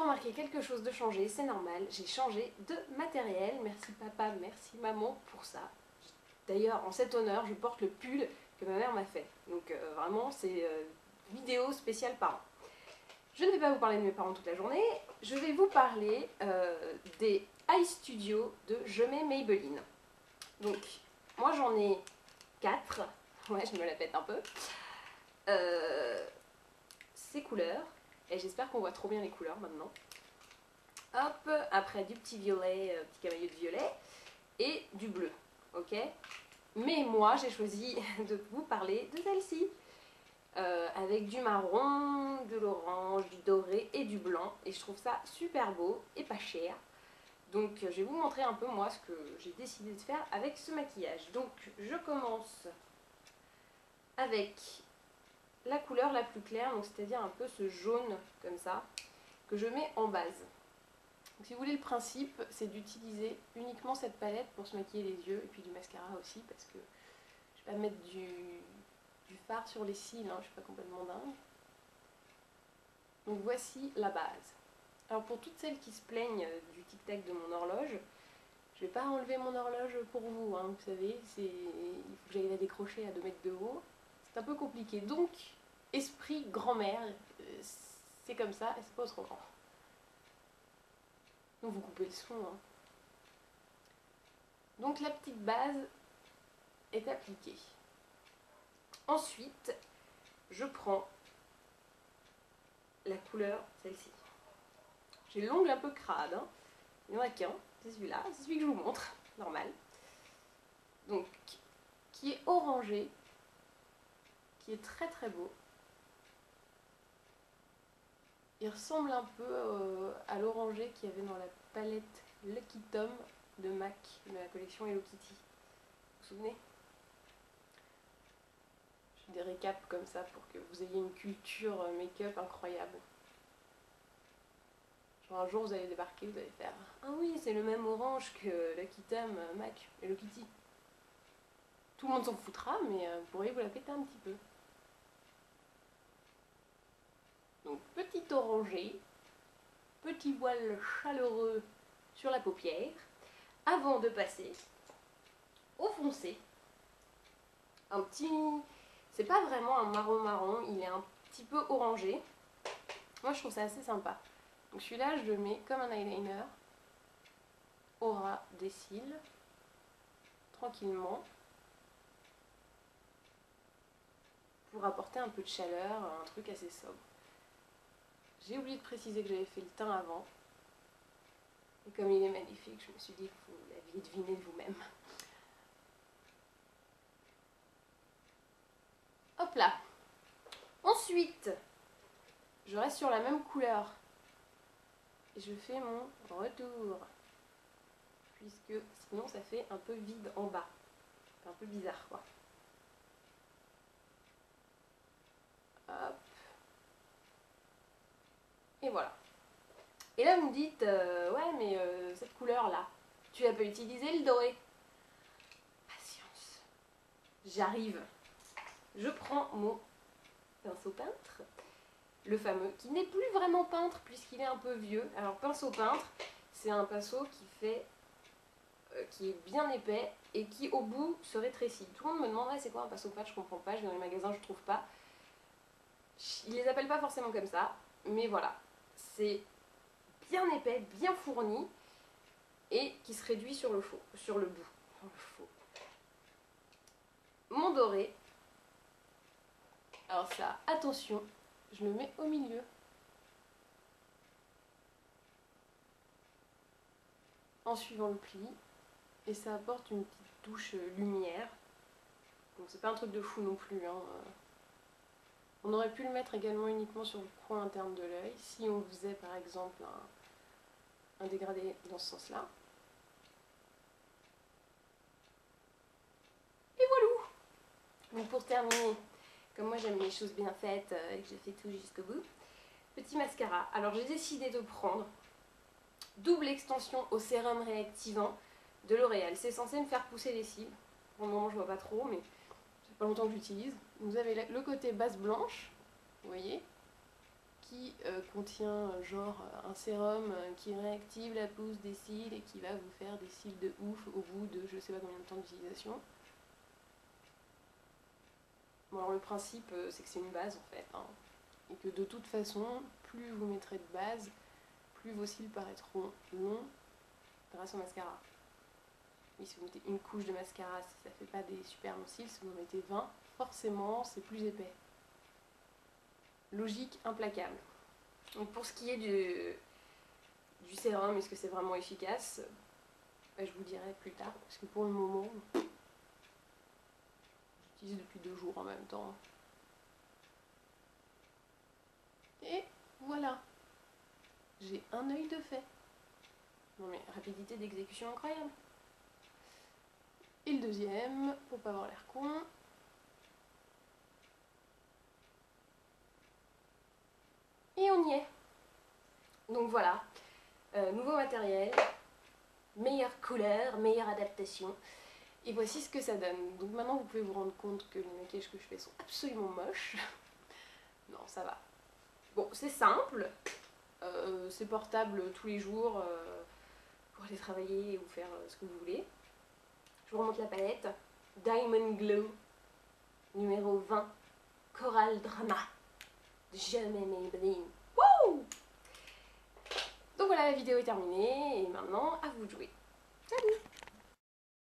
remarqué quelque chose de changé, c'est normal, j'ai changé de matériel. Merci papa, merci maman pour ça. D'ailleurs, en cet honneur, je porte le pull que ma mère m'a fait. Donc vraiment, c'est vidéo spéciale parents. Je ne vais pas vous parler de mes parents toute la journée, je vais vous parler des iStudio de Je mets Maybelline. Donc, moi j'en ai 4, ouais je me la pète un peu. Ces couleurs, et j'espère qu'on voit trop bien les couleurs maintenant. Hop, après du petit violet, petit camailleux de violet, et du bleu, ok. Mais moi j'ai choisi de vous parler de celle-ci. Avec du marron, de l'orange, du doré et du blanc. Et je trouve ça super beau et pas cher. Donc je vais vous montrer un peu moi ce que j'ai décidé de faire avec ce maquillage. Donc je commence avec la couleur la plus claire, donc c'est-à-dire un peu ce jaune comme ça, que je mets en base. Donc, si vous voulez, le principe c'est d'utiliser uniquement cette palette pour se maquiller les yeux et puis du mascara aussi, parce que je vais pas mettre du fard sur les cils, hein, je suis pas complètement dingue. Donc voici la base. Alors pour toutes celles qui se plaignent du tic-tac de mon horloge, je vais pas enlever mon horloge pour vous, hein, vous savez, il faut que j'aille la décrocher à 2 mètres de haut. C'est un peu compliqué. Donc, esprit grand-mère, c'est comme ça et c'est pas autrement. Donc vous coupez le son. Hein. Donc la petite base est appliquée. Ensuite, je prends la couleur, celle-ci. J'ai l'ongle un peu crade, hein. Il n'y en a qu'un, c'est celui-là, c'est celui que je vous montre, normal. Donc, qui est orangé, qui est très très beau. Il ressemble un peu à l'orangé qu'il y avait dans la palette Lucky Tom de MAC, de la collection Hello Kitty. Vous vous souvenez? Je fais des récaps comme ça pour que vous ayez une culture make-up incroyable. Genre un jour vous allez débarquer, vous allez faire « Ah oui, c'est le même orange que Lucky Tom, MAC, Hello Kitty ». Tout le monde s'en foutra, mais vous pourriez vous la péter un petit peu. Donc petit orangé, petit voile chaleureux sur la paupière, avant de passer au foncé. Un petit... C'est pas vraiment un marron, il est un petit peu orangé. Moi je trouve ça assez sympa. Donc celui-là je le mets comme un eyeliner au ras des cils, tranquillement, pour apporter un peu de chaleur, un truc assez sobre. J'ai oublié de préciser que j'avais fait le teint avant. Et comme il est magnifique, je me suis dit que vous l'aviez deviné de vous-même. Hop là. Ensuite, je reste sur la même couleur. Et je fais mon retour. Puisque sinon ça fait un peu vide en bas. C'est un peu bizarre quoi. Hop. Et voilà. Et là vous me dites, ouais mais cette couleur là, tu l'as pas utilisée le doré? Patience. J'arrive. Je prends mon pinceau peintre, le fameux, qui n'est plus vraiment peintre puisqu'il est un peu vieux. Alors pinceau peintre, c'est un pinceau qui est bien épais et qui au bout se rétrécit. Tout le monde me demande c'est quoi un pinceau peintre, je comprends pas, je vais dans les magasins, je trouve pas. Ils les appellent pas forcément comme ça, mais voilà, c'est bien épais, bien fourni et qui se réduit sur le faux, sur le bout. Sur le faux. Mon doré. Alors ça, attention, je le mets au milieu. En suivant le pli. Et ça apporte une petite touche lumière. Donc c'est pas un truc de fou non plus. Hein. On aurait pu le mettre également uniquement sur le coin interne de l'œil. Si on faisait par exemple un dégradé dans ce sens-là. Et voilà. Donc pour terminer, comme moi j'aime les choses bien faites et que j'ai fait tout jusqu'au bout, petit mascara. Alors j'ai décidé de prendre double extension au sérum réactivant de L'Oréal. C'est censé me faire pousser les cils. Pour le moment je vois pas trop, mais ça fait pas longtemps que j'utilise. Vous avez le côté base blanche, vous voyez, qui contient genre un sérum qui réactive la pousse des cils et qui va vous faire des cils de ouf au bout de je sais pas combien de temps d'utilisation. Bon alors le principe c'est que c'est une base en fait, hein, et que de toute façon plus vous mettrez de base, plus vos cils paraîtront longs grâce au mascara. Oui, si vous mettez une couche de mascara, ça fait pas des super longs cils, si vous en mettez 20, forcément c'est plus épais. Logique implacable. Donc pour ce qui est du sérum, est-ce que c'est vraiment efficace? Je vous dirai plus tard, parce que pour le moment, j'utilise depuis 2 jours en même temps. Et voilà, j'ai un œil de fait. Non mais rapidité d'exécution incroyable. Et le deuxième, pour pas avoir l'air con. Et on y est. Donc voilà, nouveau matériel, meilleure couleur, meilleure adaptation. Et voici ce que ça donne. Donc maintenant vous pouvez vous rendre compte que les maquillages que je fais sont absolument moches. Non, ça va. Bon, c'est simple, c'est portable tous les jours pour aller travailler ou faire ce que vous voulez. Je vous remonte la palette. Diamond Glow, numéro 20, Coral Drama, de Jamais Maybelline. Wouh! Donc voilà, la vidéo est terminée et maintenant à vous de jouer. Salut!